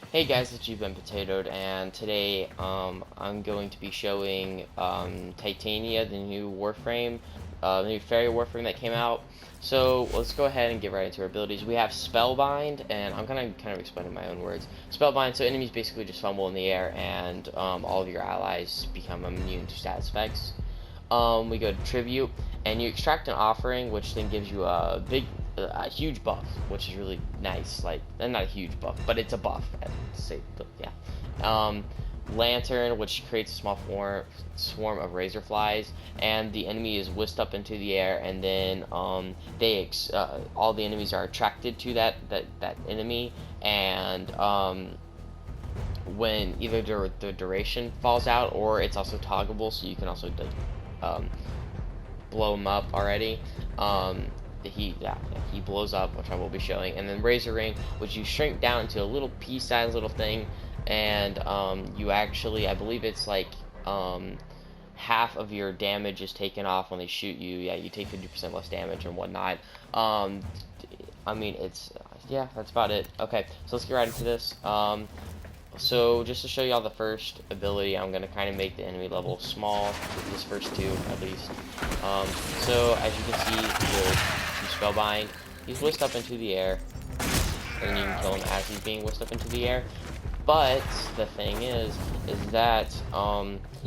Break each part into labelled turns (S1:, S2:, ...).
S1: Hey guys, it's You've Been Potatoed, and today I'm going to be showing Titania, the new Warframe, the new fairy Warframe that came out. So let's go ahead and get right into our abilities. We have Spellbind, and I'm gonna kind of explain in my own words. Spellbind, so enemies basically just fumble in the air, and all of your allies become immune to status effects. We go to Tribute, and you extract an offering, which then gives you a huge buff, which is really nice. Like, not a huge buff, but it's a buff. Yeah. Lantern, which creates a small swarm of razor flies, and the enemy is whisked up into the air, and then all the enemies are attracted to that enemy, and when either the duration falls out or it's also toggleable, so you can also um, blow him up already. He blows up, which I will be showing, and then Razor Ring, which you shrink down into a little pea-sized little thing, and you actually, I believe it's like half of your damage is taken off when they shoot you. Yeah, you take 50% less damage and whatnot. I mean, yeah, that's about it. Okay, so let's get right into this. So just to show you all the first ability, I'm going to kind of make the enemy level small, this first two at least. So as you can see, you Spellbind, he's whisked up into the air, and you can kill him as he's being whisked up into the air. But the thing is that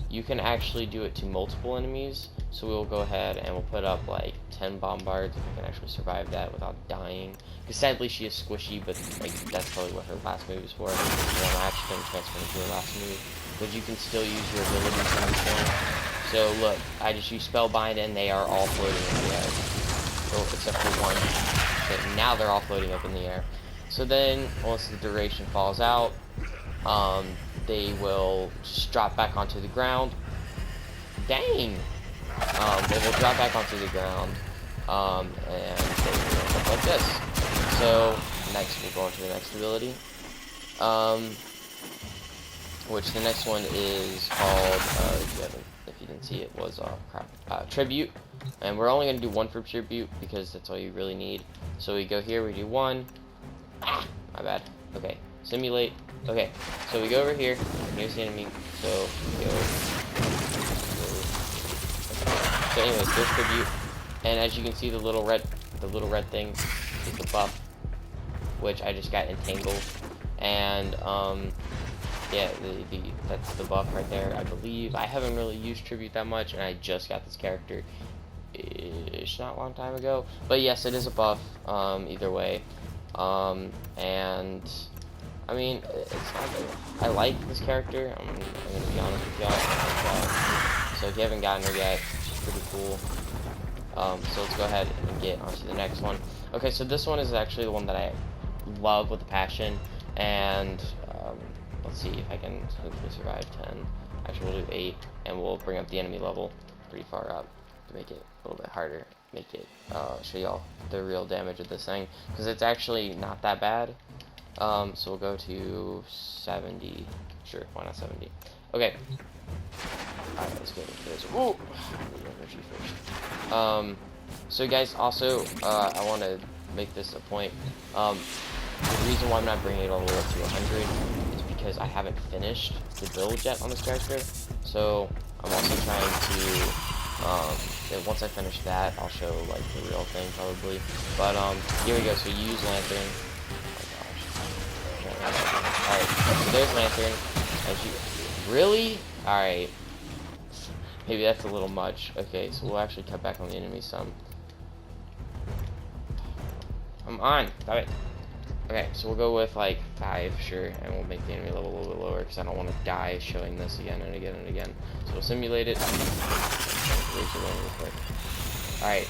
S1: you can actually do it to multiple enemies. So we'll go ahead and we'll put up like 10 bombards if I can actually survive that without dying. Because sadly she is squishy, but like that's probably what her last move is for. And I'm actually going to transfer into her last move. But you can still use your abilities in this one. So look, I just use Spellbind and they are all floating in the air. Oh, except for one. So now they're all floating up in the air. So then, once the duration falls out, they will just drop back onto the ground. Dang! They will drop back onto the ground, and they will look like this. So, next we'll go into the next ability, which the next one is called, if you didn't see it, was, Tribute. And we're only going to do one for Tribute, because that's all you really need. So we go here, we do one. Ah, my bad. Okay, simulate. Okay, so we go over here. Here's the enemy. So we go. So anyways, there's Tribute, and as you can see, the little red thing is the buff, which I just got entangled, and yeah, that's the buff right there. I believe I haven't really used Tribute that much, and I just got this character ish not a long time ago, but yes, it is a buff. Either way, and I mean, it's not good. I like this character. I'm gonna be honest with y'all. So if you haven't gotten her yet, she's pretty cool. So let's go ahead and get onto the next one. Okay, so this one is actually the one that I love with a passion, and let's see if I can hopefully survive 10. Actually, we'll do 8, and we'll bring up the enemy level pretty far up to make it a little bit harder. Make it show y'all the real damage of this thing, because it's actually not that bad. So we'll go to 70. Sure, why not 70? Okay. Alright, let's get into this. Ooh! First. So guys, also, I want to make this a point. The reason why I'm not bringing it all the way up to 100 is because I haven't finished the build yet on this character. So I'm also trying to, once I finish that, I'll show like the real thing probably. But here we go. So you use Lantern. Alright, so there's Lantern. Really? Alright. Maybe that's a little much. Okay, so we'll actually cut back on the enemy some. Come on! Stop it. Okay, so we'll go with like 5, sure, and we'll make the enemy level a little bit lower because I don't want to die showing this again and again and again. So we'll simulate it. Alright.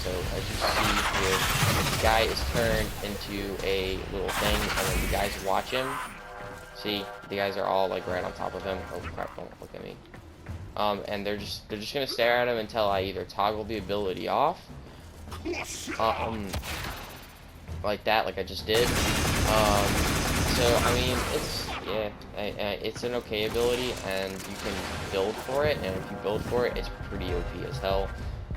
S1: So as you see here, the guy is turned into a little thing, and then the guys watch him. See, the guys are all like right on top of him. Oh crap! Don't look at me. And they're just gonna stare at him until I either toggle the ability off, like that, like I just did. So I mean, it's an okay ability, and you can build for it. And if you build for it, it's pretty OP as hell.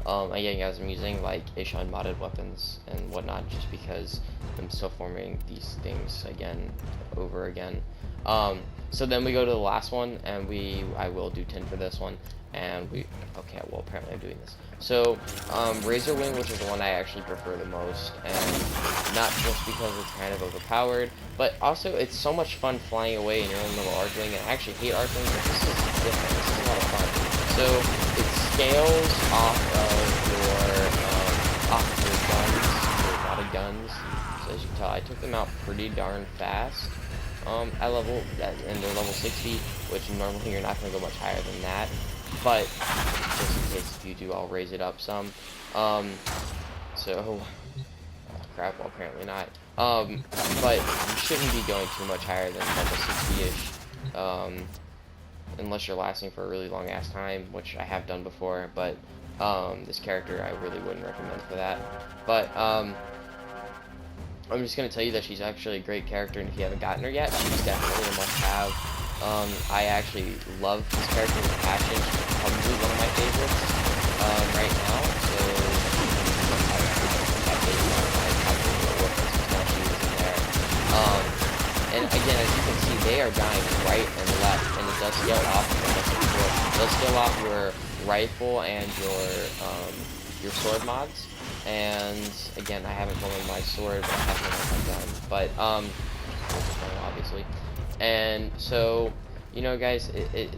S1: Again, guys, I'm using like ish unmodded weapons and whatnot just because I'm still forming these things again over again. So then we go to the last one, and I will do 10 for this one, and okay, well, apparently I'm doing this. So, Razor Wing, which is the one I actually prefer the most, and not just because it's kind of overpowered, but also it's so much fun flying away in your own little arc wing, and I actually hate arc wings, but this is different, this is a lot of fun. So, it scales off your guns, your body guns. So as you can tell, I took them out pretty darn fast. And they're level 60, which normally you're not going to go much higher than that. But just in case if you do, I'll raise it up some. Oh crap, well apparently not. But you shouldn't be going too much higher than level 60-ish. Unless you're lasting for a really long ass time, which I have done before, but this character I really wouldn't recommend for that. But I'm just going to tell you that she's actually a great character, and if you haven't gotten her yet, she's definitely a must-have. I actually love this character with passion. She's probably one of my favorites right now, so I and again, as you can see, they are dying right and left, and it does scale off, it does scale off your rifle and your sword mods. And again, I haven't gone with my sword, but I have one with my gun. But obviously, and so guys,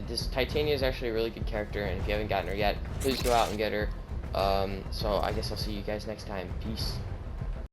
S1: this Titania is actually a really good character, and if you haven't gotten her yet, please go out and get her. So I guess I'll see you guys next time. Peace.